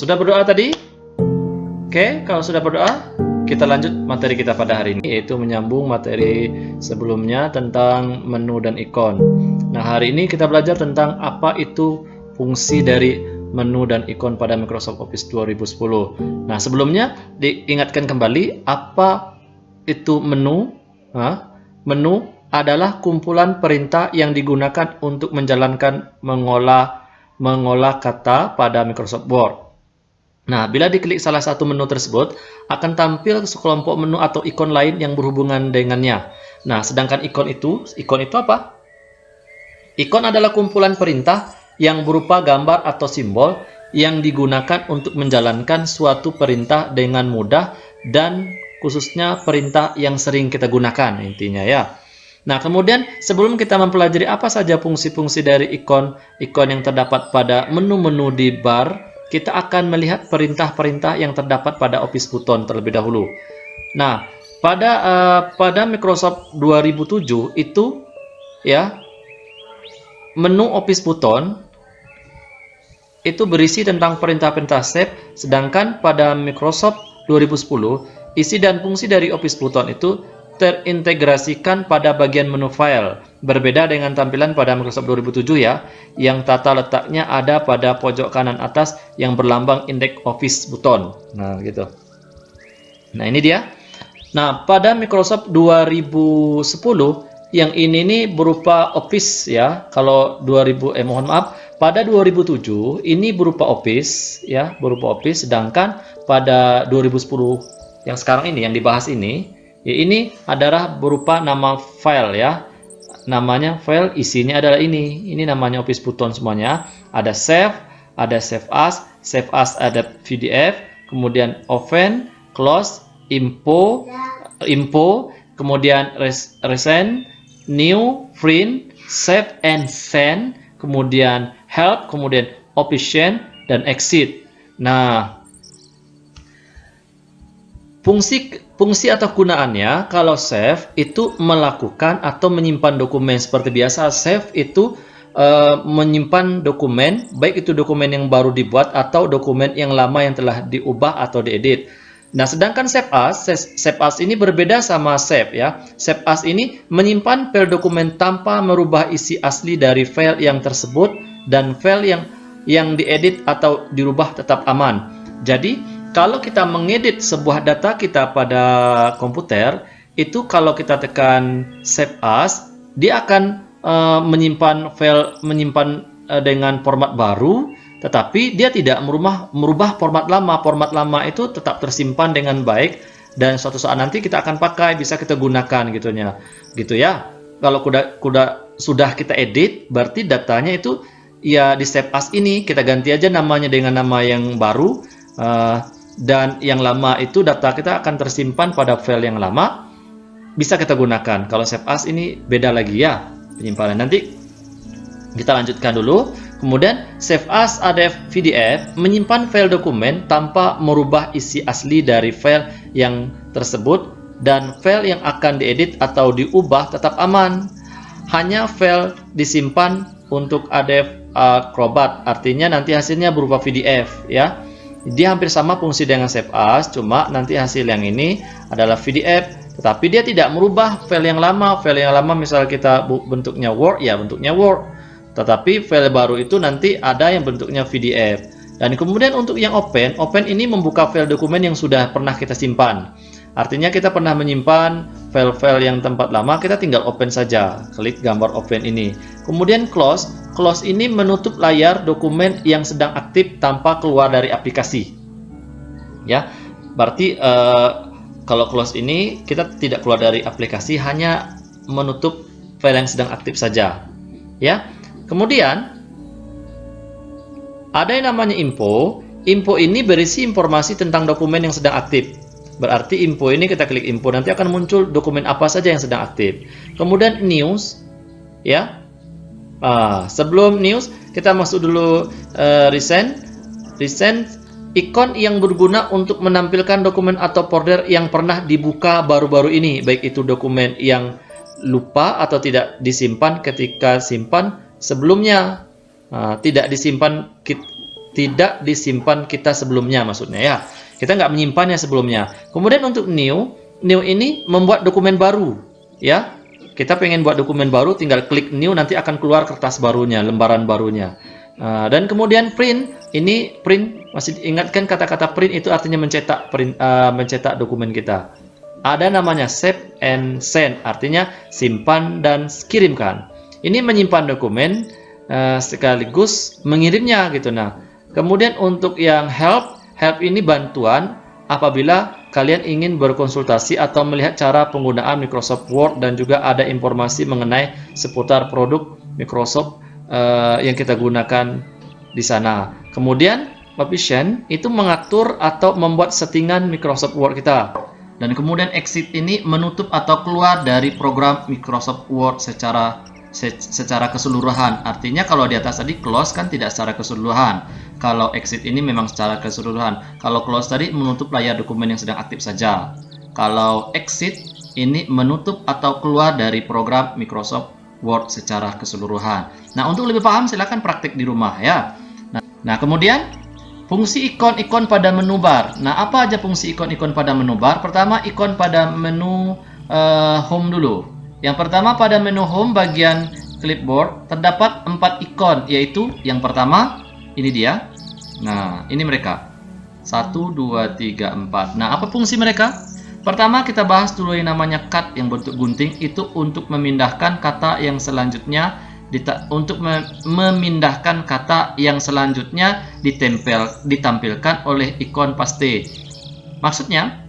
sudah berdoa tadi? Oke, kalau sudah berdoa, kita lanjut materi kita pada hari ini, yaitu menyambung materi sebelumnya tentang menu dan ikon. Nah, hari ini kita belajar tentang apa itu fungsi dari menu dan ikon pada Microsoft Office 2010. Nah, sebelumnya diingatkan kembali apa itu menu. Menu adalah kumpulan perintah yang digunakan untuk menjalankan mengolah kata pada Microsoft Word. Nah, bila diklik salah satu menu tersebut, akan tampil sekelompok menu atau ikon lain yang berhubungan dengannya. Nah, sedangkan ikon itu apa? Ikon adalah kumpulan perintah yang berupa gambar atau simbol yang digunakan untuk menjalankan suatu perintah dengan mudah dan khususnya perintah yang sering kita gunakan intinya ya. Nah, kemudian sebelum kita mempelajari apa saja fungsi-fungsi dari ikon yang terdapat pada menu-menu di bar, kita akan melihat perintah-perintah yang terdapat pada Office Button terlebih dahulu. Nah, pada Microsoft 2007 itu ya, menu Office Button itu berisi tentang perintah-perintah save, sedangkan pada Microsoft 2010 isi dan fungsi dari Office Button itu terintegrasikan pada bagian menu file. Berbeda dengan tampilan pada Microsoft 2007 ya, yang tata letaknya ada pada pojok kanan atas yang berlambang indeks Office Button. Nah, gitu. Nah, ini dia. Nah, pada Microsoft 2010 yang ini nih berupa Office ya. Kalau pada 2007 ini berupa Office ya, berupa Office, sedangkan pada 2010 yang sekarang ini yang dibahas ini ya, ini adalah berupa nama file ya. Namanya file, isinya adalah ini. Ini namanya Office Button semuanya. Ada save, ada save as ada PDF, kemudian open, close, info, kemudian recent, new, print, save and send, kemudian help, kemudian option dan exit. Nah, Fungsi atau gunaannya, kalau save itu melakukan atau menyimpan dokumen seperti biasa. Save itu menyimpan dokumen, baik itu dokumen yang baru dibuat atau dokumen yang lama yang telah diubah atau diedit. Nah, sedangkan save as ini berbeda sama save ya. Save as ini menyimpan file dokumen tanpa merubah isi asli dari file yang tersebut, dan file yang diedit atau dirubah tetap aman. Jadi kalau kita mengedit sebuah data kita pada komputer, itu kalau kita tekan save as, dia akan menyimpan dengan format baru, tetapi dia tidak merubah format lama. Format lama itu tetap tersimpan dengan baik, dan suatu saat nanti kita akan pakai, bisa kita gunakan gitu ya. Kalau sudah kita edit, berarti datanya itu ya di save as ini kita ganti aja namanya dengan nama yang baru. Dan yang lama itu data kita akan tersimpan pada file yang lama, bisa kita gunakan. Kalau save as ini beda lagi ya penyimpanan. Nanti kita lanjutkan dulu. Kemudian save as ada PDF, menyimpan file dokumen tanpa merubah isi asli dari file yang tersebut, dan file yang akan diedit atau diubah tetap aman. Hanya file disimpan untuk ADF Acrobat, artinya nanti hasilnya berupa PDF ya. Dia hampir sama fungsi dengan save as, cuma nanti hasil yang ini adalah PDF, tetapi dia tidak merubah file yang lama. File yang lama misal kita bentuknya Word, ya bentuknya Word, tetapi file baru itu nanti ada yang bentuknya PDF. Dan kemudian untuk yang open ini membuka file dokumen yang sudah pernah kita simpan. Artinya kita pernah menyimpan file-file yang tempat lama, kita tinggal open saja, klik gambar open ini. Kemudian close ini menutup layar dokumen yang sedang aktif tanpa keluar dari aplikasi. Ya, berarti kalau close ini kita tidak keluar dari aplikasi, hanya menutup file yang sedang aktif saja. Ya, kemudian ada yang namanya info. Info ini berisi informasi tentang dokumen yang sedang aktif. Berarti info ini kita klik info, nanti akan muncul dokumen apa saja yang sedang aktif. Kemudian news, ya. Sebelum news kita masuk dulu recent. Ikon yang berguna untuk menampilkan dokumen atau folder yang pernah dibuka baru-baru ini, baik itu dokumen yang lupa atau tidak disimpan ketika simpan sebelumnya. Tidak disimpan tidak disimpan kita sebelumnya, maksudnya ya. Kita nggak menyimpannya sebelumnya. Kemudian untuk new ini membuat dokumen baru, ya. Kita pengen buat dokumen baru, tinggal klik new, nanti akan keluar kertas barunya, lembaran barunya. Dan kemudian print, ini print, masih ingatkan kata-kata print itu artinya mencetak dokumen kita. Ada namanya save and send, artinya simpan dan kirimkan. Ini menyimpan dokumen sekaligus mengirimnya gitu. Nah, kemudian untuk yang help ini bantuan apabila kalian ingin berkonsultasi atau melihat cara penggunaan Microsoft Word dan juga ada informasi mengenai seputar produk Microsoft yang kita gunakan di sana. Kemudian option itu mengatur atau membuat settingan Microsoft Word kita. Dan kemudian exit ini menutup atau keluar dari program Microsoft Word secara keseluruhan. Artinya kalau di atas tadi close kan tidak secara keseluruhan. Kalau exit ini memang secara keseluruhan. Kalau close tadi menutup layar dokumen yang sedang aktif saja. Kalau exit ini menutup atau keluar dari program Microsoft Word secara keseluruhan. Nah, untuk lebih paham silakan praktik di rumah ya. Nah, kemudian fungsi ikon-ikon pada menu bar. Nah, apa aja fungsi ikon-ikon pada menu bar? Pertama, ikon pada menu home dulu. Yang pertama, pada menu home bagian clipboard terdapat 4 ikon, yaitu yang pertama, ini dia. Nah, ini mereka. 1, 2, 3, 4. Nah, apa fungsi mereka? Pertama, kita bahas dulu yang namanya cut yang bentuk gunting. Itu untuk memindahkan kata yang selanjutnya memindahkan kata yang selanjutnya ditampilkan oleh ikon paste. Maksudnya,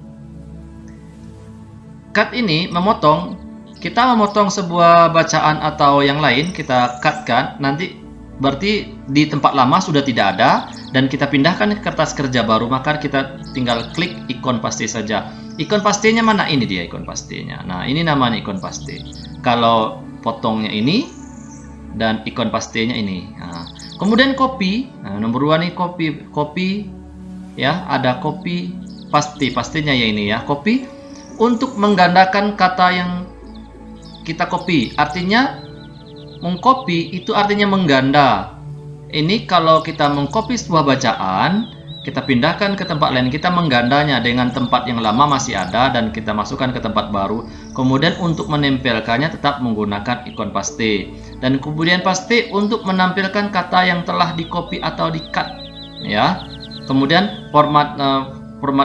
cut ini memotong. Kita memotong sebuah bacaan atau yang lain, kita cut kan, nanti berarti di tempat lama sudah tidak ada dan kita pindahkan ke kertas kerja baru, maka kita tinggal klik ikon paste saja. Ikon pastenya mana? Ini dia ikon pastenya. Nah, ini namanya ikon paste. Kalau potongnya ini dan ikon pastenya ini. Nah, kemudian copy. Nah, nomor 2 nih copy ya, ada copy pastenya ya ini ya. Copy untuk menggandakan kata yang kita copy. Artinya mengcopy itu artinya mengganda. Ini kalau kita mengcopy sebuah bacaan, kita pindahkan ke tempat lain, kita menggandanya dengan tempat yang lama masih ada dan kita masukkan ke tempat baru. Kemudian untuk menempelkannya tetap menggunakan ikon paste. Dan kemudian paste untuk menampilkan kata yang telah di copy atau di cut ya. Kemudian format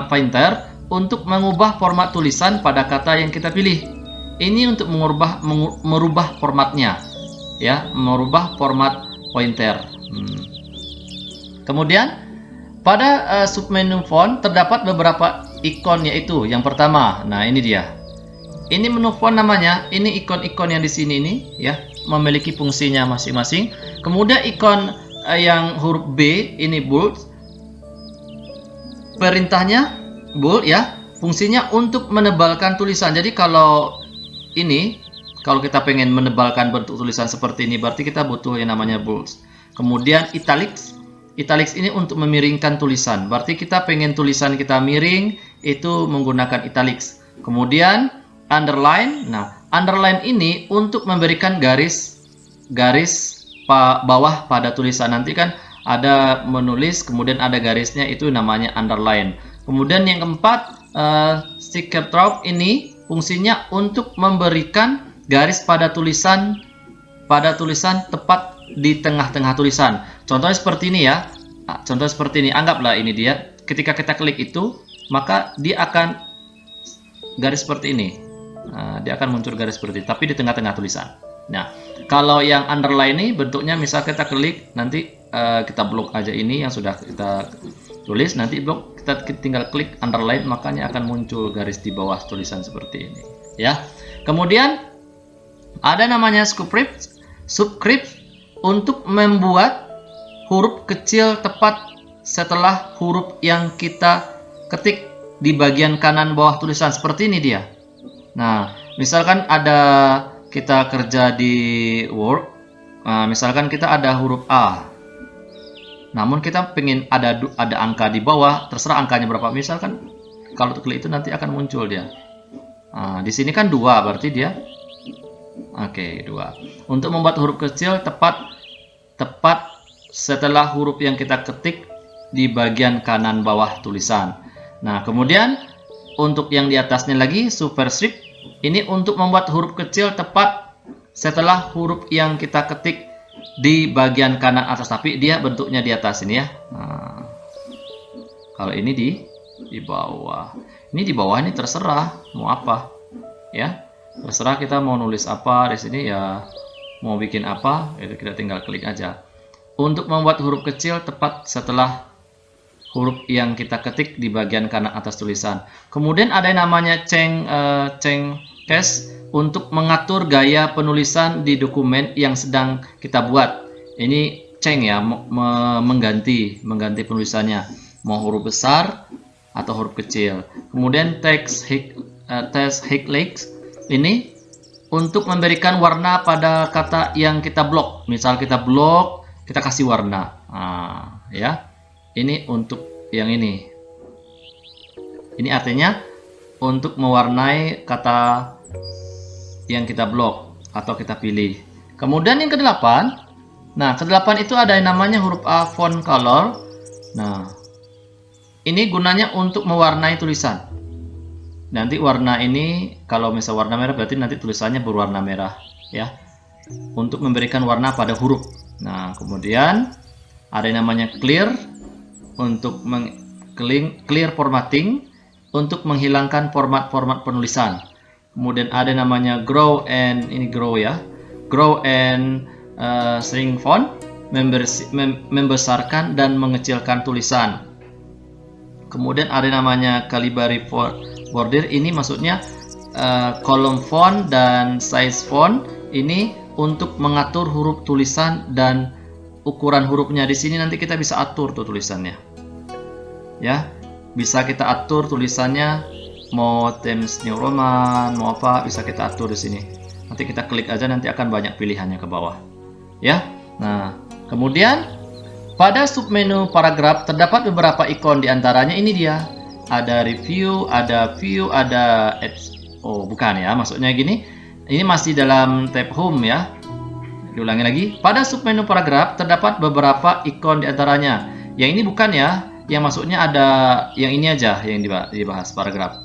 pointer untuk mengubah format tulisan pada kata yang kita pilih. Ini untuk merubah formatnya ya, merubah format pointer. Kemudian pada submenu font terdapat beberapa ikon, yaitu yang pertama, nah ini dia. Ini menu font namanya, ini ikon-ikon yang di sini ini ya, memiliki fungsinya masing-masing. Kemudian ikon yang huruf B ini bold. Perintahnya bold ya, fungsinya untuk menebalkan tulisan. Jadi kalau ini, kalau kita pengen menebalkan bentuk tulisan seperti ini, berarti kita butuh yang namanya bold. Kemudian italics. Italics ini untuk memiringkan tulisan. Berarti kita pengen tulisan kita miring, itu menggunakan italics. Kemudian underline. Nah, underline ini untuk memberikan garis bawah pada tulisan. Nanti kan ada menulis, kemudian ada garisnya, itu namanya underline. Kemudian yang keempat, sticker drop ini fungsinya untuk memberikan garis pada tulisan tepat di tengah-tengah tulisan. Contohnya seperti ini ya. Contoh seperti ini. Anggaplah ini dia. Ketika kita klik itu, maka dia akan garis seperti ini. Dia akan muncul garis seperti ini, tapi di tengah-tengah tulisan. Nah, kalau yang underline ini bentuknya, misal kita klik, nanti kita blok aja ini yang sudah kita tulis, nanti blok, kita tinggal klik underline, makanya akan muncul garis di bawah tulisan seperti ini. Ya. Kemudian ada namanya subscript untuk membuat huruf kecil tepat setelah huruf yang kita ketik di bagian kanan bawah tulisan. Seperti ini dia. Nah, misalkan ada kita kerja di Word, misalkan kita ada huruf A, namun kita pengen ada angka di bawah, terserah angkanya berapa. Misalkan kalau klik itu nanti akan muncul dia. Di sini kan 2, berarti dia Oke, 2. Untuk membuat huruf kecil tepat setelah huruf yang kita ketik di bagian kanan bawah tulisan. Nah, kemudian untuk yang di atasnya lagi, superscript, ini untuk membuat huruf kecil tepat setelah huruf yang kita ketik di bagian kanan atas, tapi dia bentuknya di atas ini ya. Nah, kalau ini di bawah. Ini di bawah ini terserah mau apa. Ya. Terserah kita mau nulis apa di sini ya. Mau bikin apa, itu kita tinggal klik aja. Untuk membuat huruf kecil tepat setelah huruf yang kita ketik di bagian kanan atas tulisan. Kemudian ada yang namanya change case untuk mengatur gaya penulisan di dokumen yang sedang kita buat. Ini change ya, mengganti penulisannya. Mau huruf besar atau huruf kecil. Kemudian text highlights ini untuk memberikan warna pada kata yang kita blok. Misal kita blok, kita kasih warna. Nah, ya. Ini untuk yang ini. Ini artinya untuk mewarnai kata yang kita blok atau kita pilih. Kemudian yang ke-8. Nah, ke-8 itu ada yang namanya huruf A font color. Nah, ini gunanya untuk mewarnai tulisan. Nanti warna ini kalau misal warna merah berarti nanti tulisannya berwarna merah ya. Untuk memberikan warna pada huruf. Nah, kemudian ada yang namanya clear untuk clear formatting untuk menghilangkan format-format penulisan. Kemudian ada namanya grow and shrink font, membesarkan dan mengecilkan tulisan. Kemudian ada namanya calibri border, ini maksudnya column font dan size font, ini untuk mengatur huruf tulisan dan ukuran hurufnya. Di sini nanti kita bisa atur tuh tulisannya. Ya, bisa kita atur tulisannya mau Times New Roman, mau apa, bisa kita atur di sini. Nanti kita klik aja, nanti akan banyak pilihannya ke bawah. Ya. Nah, kemudian pada submenu paragraf terdapat beberapa ikon, di antaranya ini dia. Ada review, ada view, ada oh, bukan ya, maksudnya gini. Ini masih dalam tab home ya. Diulangi lagi. Pada submenu paragraf terdapat beberapa ikon, di antaranya. Yang ini bukan ya. Yang maksudnya ada yang ini aja yang dibahas paragraf.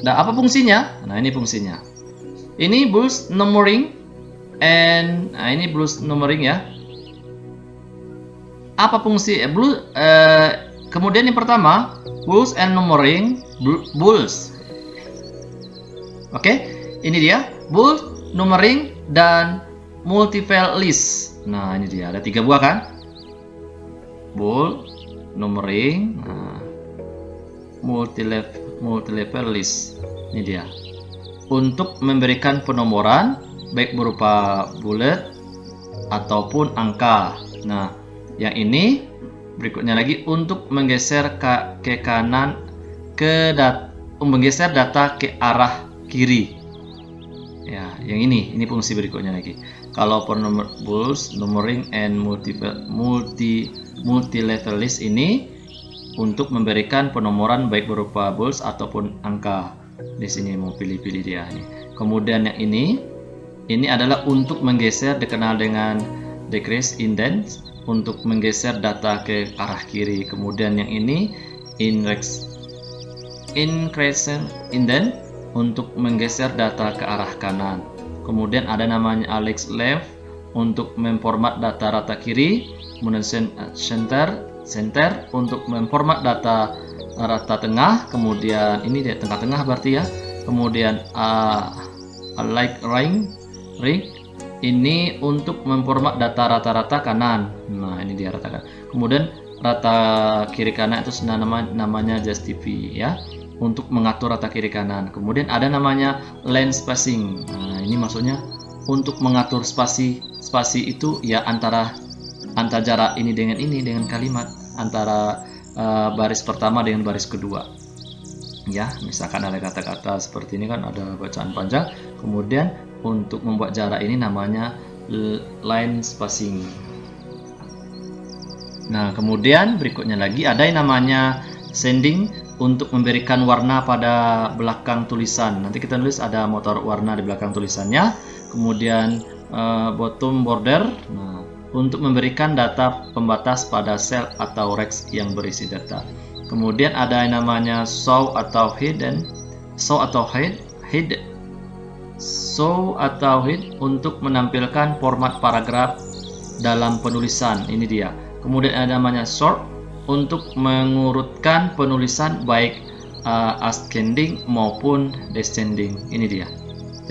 Nah, apa fungsinya? Nah, ini fungsinya. Ini bullet numbering nah ini bullet numbering ya. Apa fungsi kemudian yang pertama, bullet and numbering, bullet. Oke, ini dia bullet, numbering dan multiple list. Nah, ini dia ada 3 buah kan? Bullet, numbering, nah, multi-level list. Ini dia. Untuk memberikan penomoran baik berupa bullet ataupun angka. Nah, yang ini berikutnya lagi untuk menggeser ke kanan menggeser data ke arah kiri. Ya, yang ini fungsi berikutnya lagi. Kalau bullet, numbering and multi-level list ini untuk memberikan penomoran baik berupa bullet ataupun angka. Di sini mau pilih-pilih dia ini. Kemudian yang ini adalah untuk menggeser, dikenal dengan decrease indent, untuk menggeser data ke arah kiri. Kemudian yang ini increase indent untuk menggeser data ke arah kanan. Kemudian ada namanya Alex left untuk memformat data rata kiri. Kemudian center untuk memformat data rata tengah. Kemudian ini dia tengah-tengah berarti ya. Kemudian like ring ini untuk memformat data rata-rata kanan. Nah, ini dia rata kanan. Kemudian rata kiri kanan itu namanya justify ya, untuk mengatur rata kiri kanan. Kemudian ada namanya line spacing. Nah, ini maksudnya untuk mengatur spasi itu ya antara jarak ini dengan kalimat, antara baris pertama dengan baris kedua. Ya, misalkan ada kata-kata seperti ini kan ada bacaan panjang, kemudian untuk membuat jarak ini namanya line spacing. Nah, kemudian berikutnya lagi ada yang namanya shading untuk memberikan warna pada belakang tulisan. Nanti kita nulis ada motor warna di belakang tulisannya. Kemudian bottom border. Nah, untuk memberikan data pembatas pada sel atau rex yang berisi data. Kemudian ada yang namanya show atau hidden, show atau hide untuk menampilkan format paragraf dalam penulisan. Ini dia. Kemudian ada namanya sort untuk mengurutkan penulisan baik ascending maupun descending. Ini dia.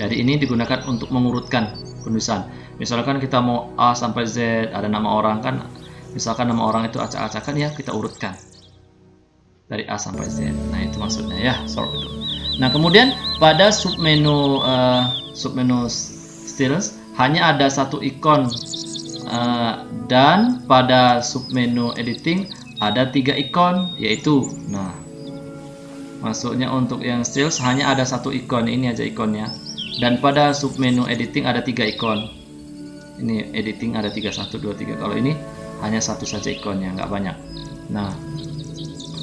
Jadi ini digunakan untuk mengurutkan penulisan. Misalkan kita mau A sampai Z, ada nama orang kan. Misalkan nama orang itu acak-acakan, ya kita urutkan dari A sampai Z. Nah, itu maksudnya ya, sort itu. Nah, kemudian pada submenu styles hanya ada satu ikon, dan pada submenu editing ada 3 ikon, yaitu, nah, maksudnya untuk yang styles hanya ada satu ikon, ini aja ikonnya. Dan pada submenu editing ada 3 ikon. Ini editing ada 3, 1, 2, 3. Kalau ini hanya satu saja ikonnya, nggak banyak. Nah,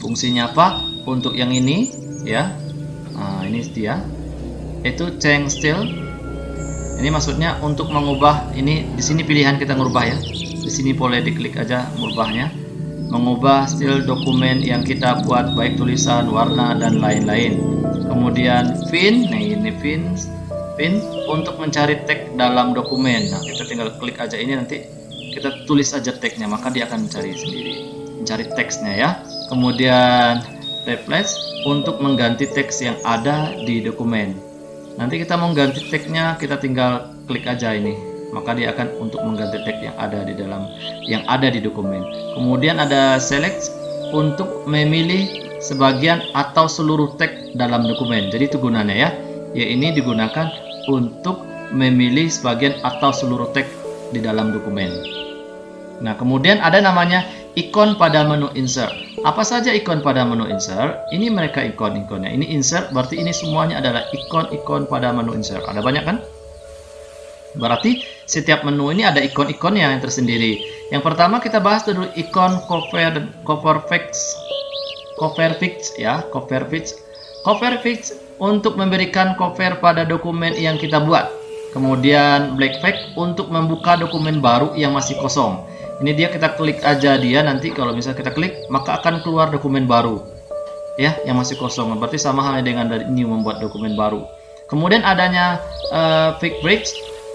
fungsinya apa? Untuk yang ini, ya. Nah, ini dia. Itu change style. Ini maksudnya untuk mengubah, ini di sini pilihan kita ngubah ya. Di sini boleh diklik aja mengubahnya. Mengubah style dokumen yang kita buat, baik tulisan, warna, dan lain-lain. Kemudian fin, nah ini fin untuk mencari tag dalam dokumen. Nah, kita tinggal klik aja ini, nanti kita tulis aja tagnya, maka dia akan mencari sendiri, mencari teksnya ya. Kemudian replace untuk mengganti teks yang ada di dokumen. Nanti kita mau ganti tagnya, kita tinggal klik aja ini, maka dia akan untuk mengganti tag yang ada di dalam, yang ada di dokumen. Kemudian ada select untuk memilih sebagian atau seluruh tag dalam dokumen. Jadi itu gunanya ya. Ya, ini digunakan untuk memilih sebagian atau seluruh tag di dalam dokumen. Nah, kemudian ada namanya ikon pada menu insert. Apa saja ikon pada menu insert? Ini mereka ikon-ikonnya. Ini insert, berarti ini semuanya adalah ikon-ikon pada menu insert. Ada banyak kan? Berarti setiap menu ini ada ikon-ikonnya yang tersendiri. Yang pertama kita bahas dulu ikon cover fix ya, cover fix. Cover fix untuk memberikan cover pada dokumen yang kita buat. Kemudian black fix untuk membuka dokumen baru yang masih kosong. Ini dia, kita klik aja dia, nanti kalau misalnya kita klik maka akan keluar dokumen baru ya, yang masih kosong. Berarti sama halnya dengan dari new, membuat dokumen baru. Kemudian adanya fix break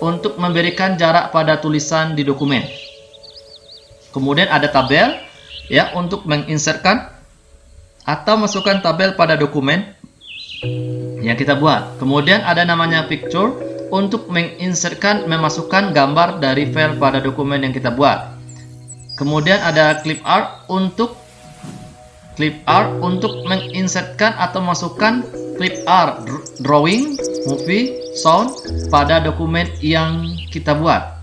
untuk memberikan jarak pada tulisan di dokumen. Kemudian ada tabel ya, untuk menginsertkan atau masukkan tabel pada dokumen yang kita buat. Kemudian ada namanya picture untuk menginsertkan, memasukkan gambar dari file pada dokumen yang kita buat. Kemudian ada clip art untuk menginsertkan atau masukkan clip art, drawing, movie, sound pada dokumen yang kita buat.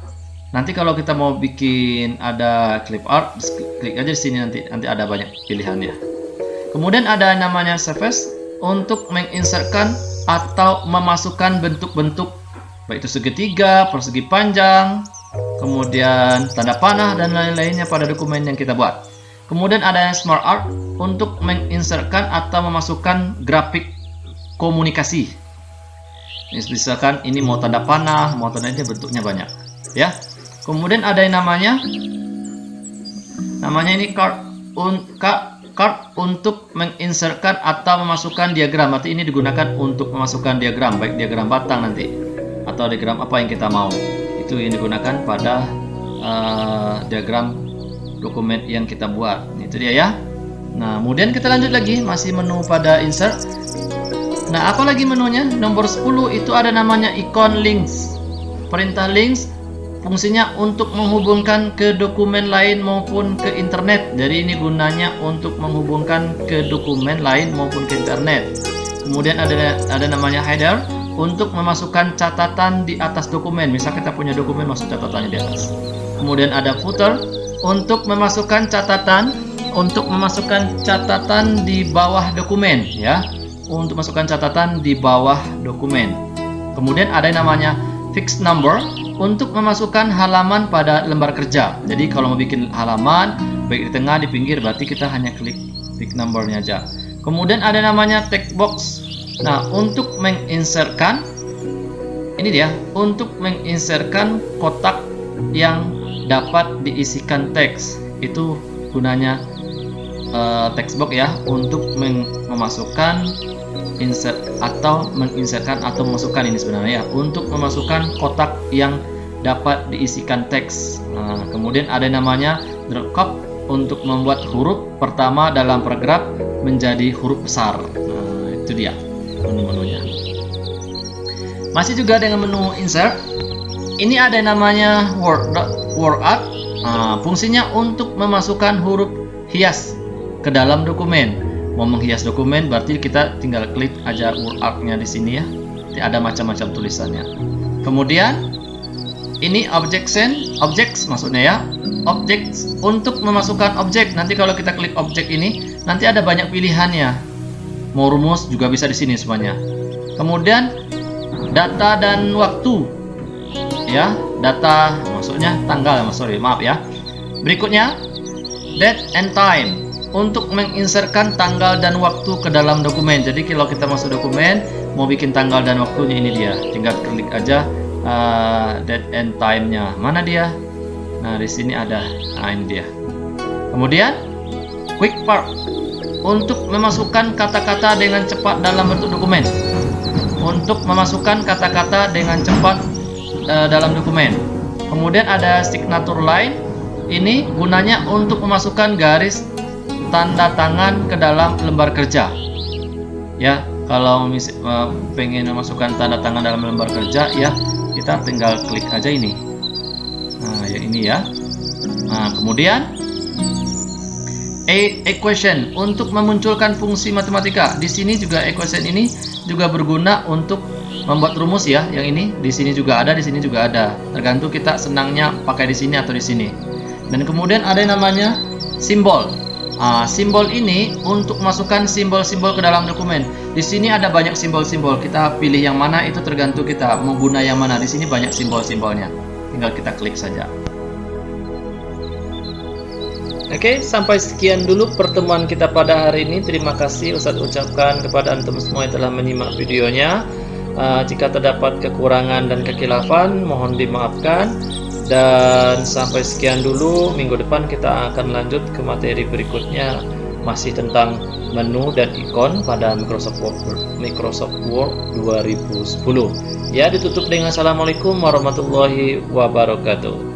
Nanti kalau kita mau bikin ada clip art, klik aja di sini, nanti ada banyak pilihannya. Kemudian ada namanya surface untuk menginsertkan atau memasukkan bentuk-bentuk, baik itu segitiga, persegi panjang, kemudian tanda panah dan lain-lainnya pada dokumen yang kita buat. Kemudian ada yang smart art untuk menginsertkan atau memasukkan grafik komunikasi. Misalkan ini mau tanda panah, mau tanda ini, bentuknya banyak ya. Kemudian ada yang namanya ini card untuk menginsertkan atau memasukkan diagram. Arti ini digunakan untuk memasukkan diagram, baik diagram batang nanti atau diagram apa yang kita mau. Itu yang digunakan pada diagram dokumen yang kita buat. Itu dia ya. Nah, kemudian kita lanjut lagi, masih menu pada insert. Nah, apa lagi menunya? Nomor 10 itu ada namanya ikon links. Perintah links fungsinya untuk menghubungkan ke dokumen lain maupun ke internet. Jadi ini gunanya untuk menghubungkan ke dokumen lain maupun ke internet. Kemudian ada namanya header untuk memasukkan catatan di atas dokumen. Misal kita punya dokumen, masuk catatannya di atas. Kemudian ada footer untuk memasukkan catatan di bawah dokumen ya. Untuk masukkan catatan di bawah dokumen. Kemudian ada yang namanya fixed number untuk memasukkan halaman pada lembar kerja. Jadi kalau mau bikin halaman, baik di tengah, di pinggir, berarti kita hanya klik fixed number-nya aja. Kemudian ada namanya text box. Nah, untuk menginsertkan Ini dia, untuk menginsertkan kotak yang dapat diisikan teks. Itu gunanya text box ya, untuk memasukkan insert atau menginsertkan atau memasukkan, ini sebenarnya ya, untuk memasukkan kotak yang dapat diisikan teks. Nah, kemudian ada namanya drop cap untuk membuat huruf pertama dalam paragraf menjadi huruf besar. Nah, itu dia menu-menunya. Masih juga dengan menu insert, ini ada namanya word art. Nah, fungsinya untuk memasukkan huruf hias ke dalam dokumen. Mau menghias dokumen berarti kita tinggal klik aja word art-nya di sini ya. Ada macam-macam tulisannya. Kemudian ini objects maksudnya ya. Objects untuk memasukkan objek. Nanti kalau kita klik objek ini, nanti ada banyak pilihannya. Mau rumus juga bisa di sini semuanya. Kemudian data dan waktu. Ya, data maksudnya tanggal, maaf ya. Berikutnya date and time untuk menginsertkan tanggal dan waktu ke dalam dokumen. Jadi kalau kita masuk dokumen mau bikin tanggal dan waktunya, ini dia, tinggal klik aja date and time-nya. Mana dia? Nah, di sini ada. Nah, ini dia. Kemudian quick part untuk memasukkan kata-kata dengan cepat dalam bentuk dokumen. Untuk memasukkan kata-kata dengan cepat dalam dokumen. Kemudian ada signature line. Ini gunanya untuk memasukkan garis tanda tangan ke dalam lembar kerja. Ya, kalau pengen memasukkan tanda tangan dalam lembar kerja ya, kita tinggal klik aja ini. Nah, yang ini ya. Nah, kemudian equation untuk memunculkan fungsi matematika. Di sini juga equation ini juga berguna untuk membuat rumus ya. Yang ini di sini juga ada, di sini juga ada. Tergantung kita senangnya pakai di sini atau di sini. Dan kemudian ada yang namanya simbol. Simbol ini untuk masukkan simbol-simbol ke dalam dokumen. Di sini ada banyak simbol-simbol. Kita pilih yang mana, itu tergantung kita mau guna yang mana. Di sini banyak simbol-simbolnya. Tinggal kita klik saja. Oke, sampai sekian dulu pertemuan kita pada hari ini. Terima kasih Ustadz ucapkan kepada antum semua yang telah menyimak videonya. Jika terdapat kekurangan dan kekhilafan, mohon dimaafkan. Dan sampai sekian dulu. Minggu depan kita akan lanjut ke materi berikutnya, masih tentang menu dan ikon pada Microsoft Word 2010. Ya, ditutup dengan assalamualaikum warahmatullahi wabarakatuh.